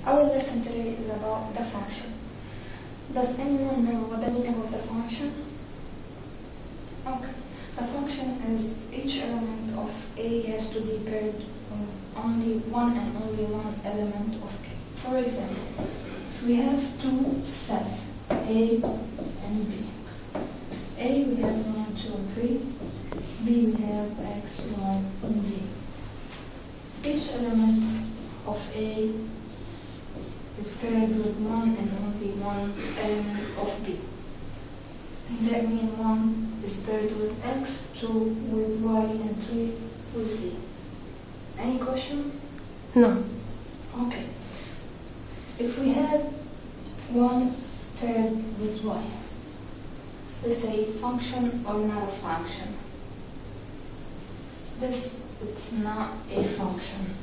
Our lesson today is about the function. Does anyone know what the meaning of the function? Okay. The function is each element of A has to be paired with only one element of A. For example, we have two sets, A and B. A we have 1, 2, and 3. B we have X, Y, and Z. Each element of A is paired with one and only one element of B. And that means 1 is paired with X, 2 with Y, and 3 with Z. Any question? No. Okay. If we have 1 paired with Y, this is a function or not a function? This it's not a function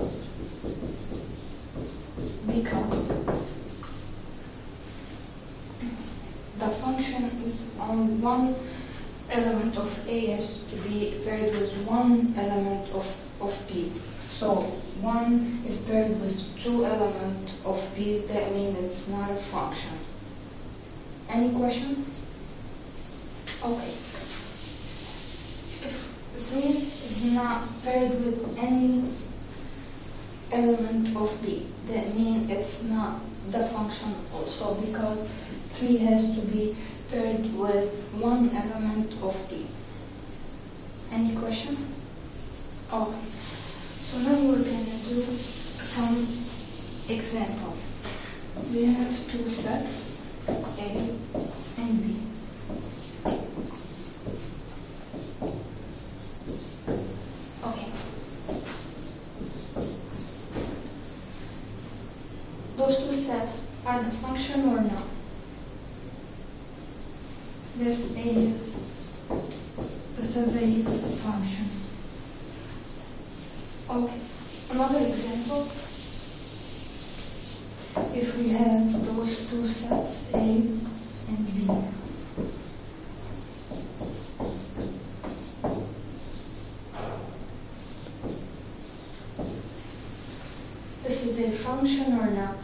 because the function is only one element of A has to be paired with one element of B. So 1 is paired with 2 elements of B, that means it's not a function. Any question? Okay. If 3 is not paired with any element of B, that means it's not the function also because 3 has to be paired with one element of D. Any question? Okay. So now we're going to do some examples. We have two sets, A and B. Okay. Those two sets are the function or not? This is a function. Okay, another example. If we have those two sets, A and B. This is a function or not?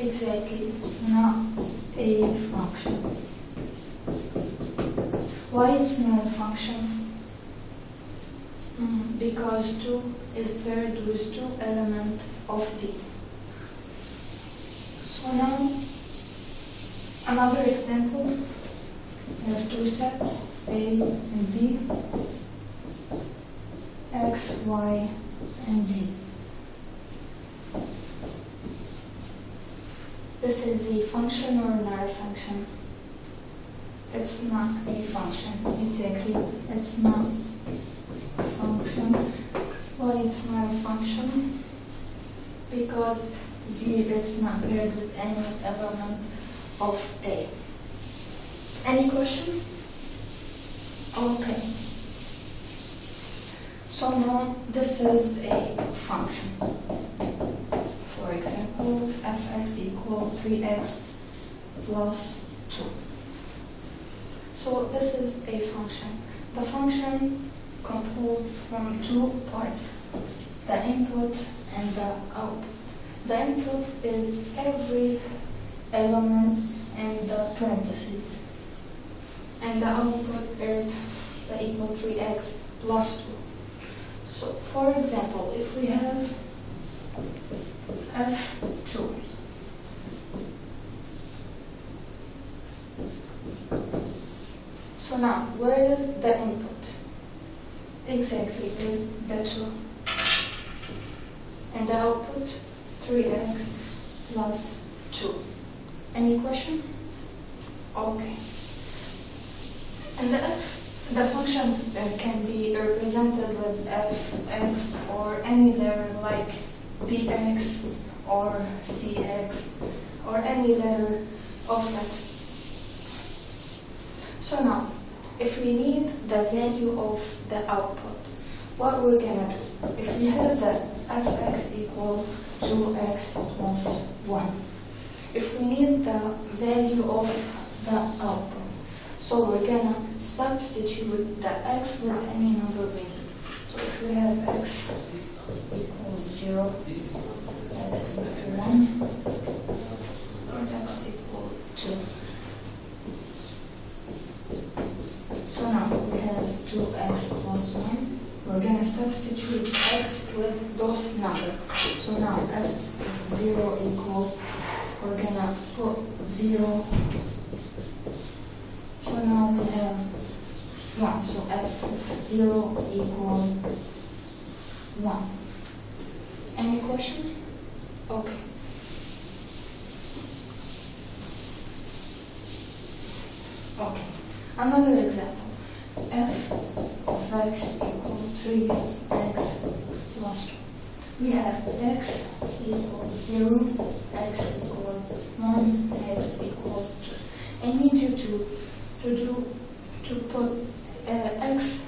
Exactly, it's not a function. Why it's not a function? Because 2 is paired with 2 elements of B. So now, another example. We have two sets, A and B, X, Y, and Z. This is a function or not a function? It's not a function. Exactly, it's not a function. Why it's not a function? Because Z is not paired with any element of A. Any question? Okay. So now this is a function. For example, fx equals 3x plus 2. So this is a function. The function composed from two parts, the input and the output. The input is every element in the parentheses, and the output is the equal 3x plus 2. So for example, if we have f2, so now where is the input? Exactly, is the 2. And the output, 3x plus 2. Any question? Okay. And the function can be represented with fx or any letter like bx or cx or any letter of x. So now, if we need the value of the output, what we're gonna do? If we have that fx equals 2x plus 1, if we need the value of the output, so we're gonna substitute the x with any number we need. So if if we have x equals 0, x equals 1, and x equals 2. So now we have 2x plus 1. We're going to substitute x with those numbers. So now f of 0 equals, we're going to put 0. So now we have 1. So f of 0 equals 1. Any question? Okay. Okay. Another example. F of x equals 3x plus 2. We have x equals 0, x equals 1, x equals 2. I need you to put x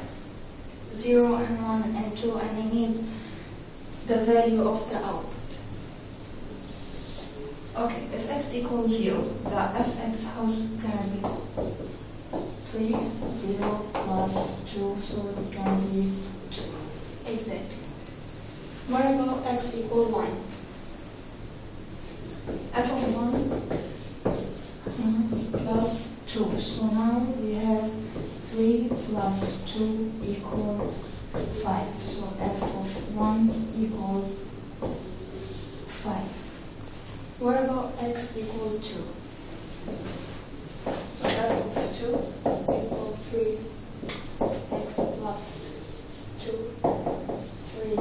0 and 1 and 2, and I need the value of the output. Okay, if x equals 0, the fx, how's it gonna be? 3, 0 plus 2, so it's gonna be 2. Exactly. What about x equals 1? F of 1 plus 2. So now we have 3 plus 2 equals 5. So f of 1 equals 5. What about x equals 2? So f of 2 equals 3, x plus 2, 3.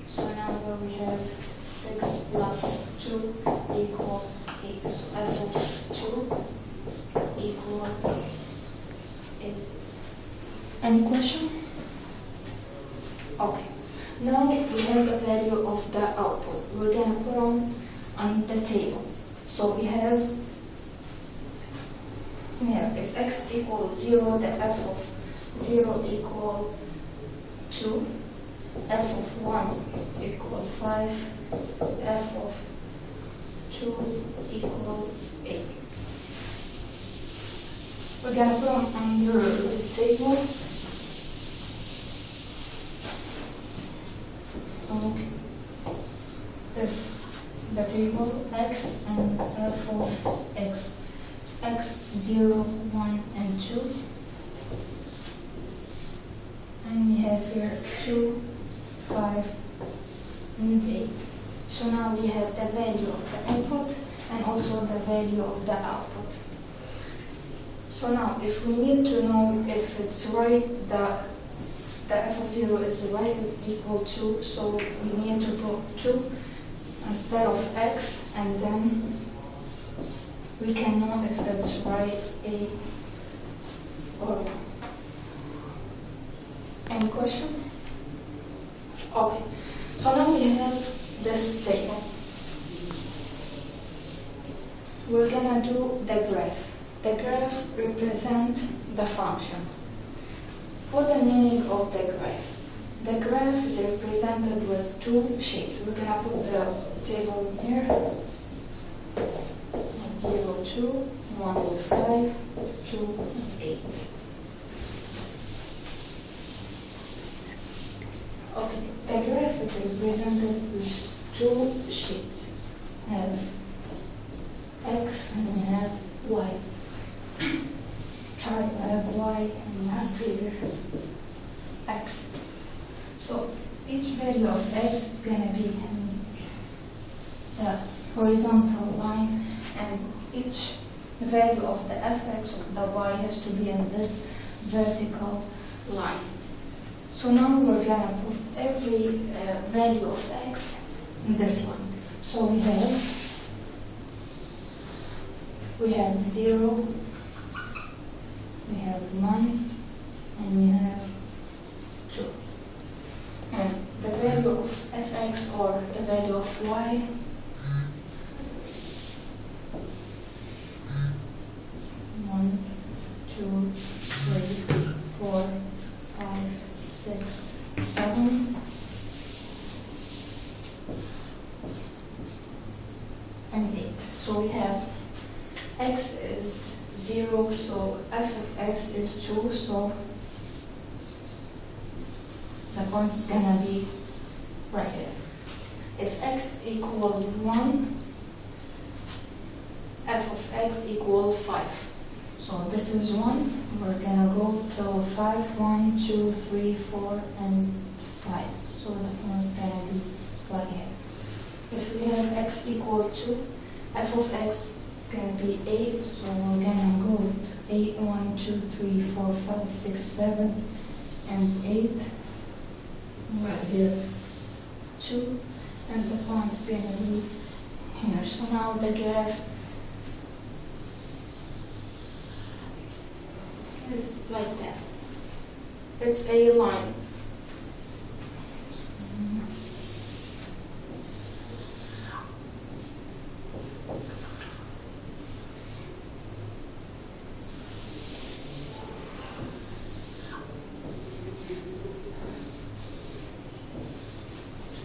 So now where we have 6 plus 2 equals 8. So f of 2 equals 8. Any question? Okay. Now we have the value of the output. We're going to put on the table. So we have if x equals 0, the f of 0 equals 2, f of 1 equals 5, f of 2 equals 8. We're going to put them under the table. Okay. This is the table x and f of x. X 0, 1, and 2. And we have here 2, 5, and 8. So now we have the value of the input and also the value of the output. So now if we need to know if it's right, the f of 0 is right, equal 2, so we need to put 2 instead of x, and then we can know if it's right, A or no. Any question? Okay, so now we have this table. We're gonna do the graph. The graph represents the function. For the meaning of the graph is represented with two shapes. We're gonna put the table here. 0, 2, 1 with 5, 2 with 8. Okay, the graph is represented with two shapes. We have x and we have y. Sorry, I have y and we have here x. So each value of x is going to be in the horizontal line, and each value of the fx of the y has to be in this vertical line. So now we're going to put every value of x in this line. So we have 0, we have 1, and we have 2. And the value of fx or the value of y one, 2, 3, 4, 5, 6, 7, and 8. So we have x is 0, so f of x is 2, so point is gonna be right here. If x equal 1, f of x equal 5. So this is 1, we're gonna go till 5, 1, 2, 3, 4, and 5. So the point is gonna be right here. If we have x equal 2, f of x is gonna be 8, so we're gonna go to 8, 1, 2, 3, 4, 5, 6, 7, and 8. Right here, 2, and the point is gonna be here. So now the graph is like that. It's a line.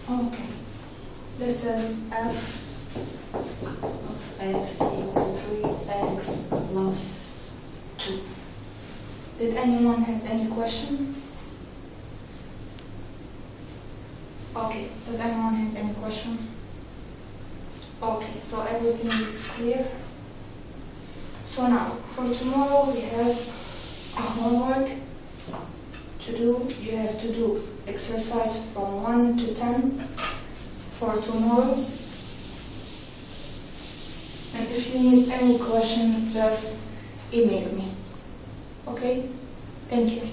Okay, this is f of x equal 3x plus 2. Did anyone have any question? Okay, does anyone have any question? Okay, so everything is clear. So now, for tomorrow we have a homework to do. You have to do exercise from 1 to 10 for tomorrow. And if you need any question, just email me. Okay? Thank you.